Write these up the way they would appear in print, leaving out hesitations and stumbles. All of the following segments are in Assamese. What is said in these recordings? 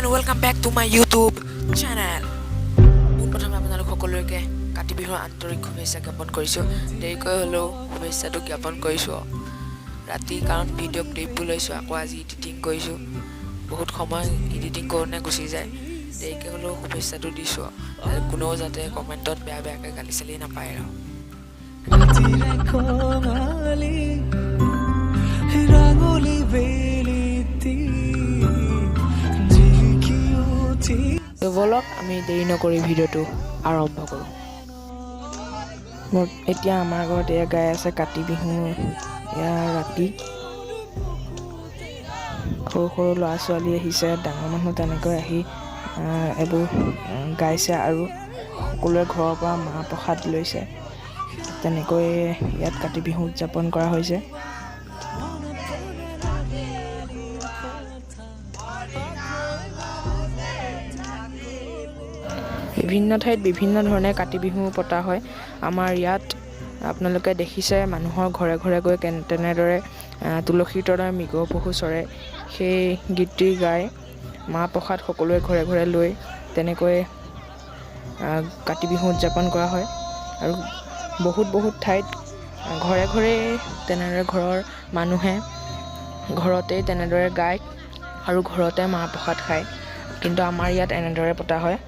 and welcome back to my YouTube channel. প্ৰথমে আপোনালোক সকলোকে কাতি বিহুৰ আন্তৰিক শুভেচ্ছা জ্ঞাপন কৰিছোঁ। দেৰিকৈ হ'লেও শুভেচ্ছাটো জ্ঞাপন কৰিছোঁ ৰাতি, কাৰণ ভিডিঅ' ক্লিপবোৰ লৈছোঁ, আকৌ আজি এডিটিং কৰিছোঁ। বহুত সময় এডিটিং কৰোঁতে গুচি যায়, দেৰিকৈ হ'লেও শুভেচ্ছাটো দিছোঁ আৰু কোনেও যাতে কমেণ্টত বেয়া বেয়াকৈ গালি চালি নাপায় আৰু। বলক আমি দেৰি নকৰি ভিডিঅ'টো আৰম্ভ কৰোঁ। এতিয়া আমাৰ ঘৰত এয়া গাই আছে কাতি বিহু, এয়া ৰাতি সৰু সৰু ল'ৰা ছোৱালী আহিছে, ডাঙৰ মানুহ তেনেকৈ আহি এইবোৰ গাইছে আৰু সকলোৱে ঘৰৰ পৰা মাহ প্ৰসাদ লৈছে। তেনেকৈ ইয়াত কাতি বিহু উদযাপন কৰা হৈছে। বিভিন্ন ঠাইত বিভিন্ন ধৰণে কাতি বিহু পতা হয়। আমাৰ ইয়াত আপোনালোকে দেখিছে মানুহৰ ঘৰে ঘৰে গৈ তেনেদৰে তুলসীৰ তলৰ মৃগ পহু চৰে, সেই গীতটি গাই মাহ প্ৰসাদ সকলোৱে ঘৰে ঘৰে লৈ তেনেকৈ কাতি বিহু উদযাপন কৰা হয়। আৰু বহুত ঠাইত ঘৰে ঘৰে তেনেদৰে ঘৰৰ মানুহে ঘৰতেই তেনেদৰে গায় আৰু ঘৰতে মাহ প্ৰসাদ খায়, কিন্তু আমাৰ ইয়াত এনেদৰে পতা হয়।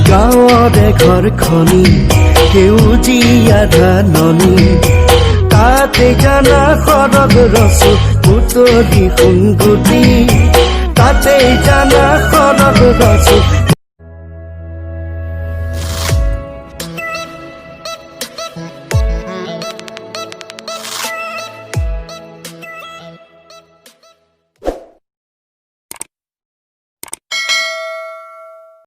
গাঁৱৰে ঘৰখনি সেউজীয়া ধাননি, তাতে জানা সৰগ ৰচো পুতলি সোণগুটি, তাতে জানা সৰগ ৰচো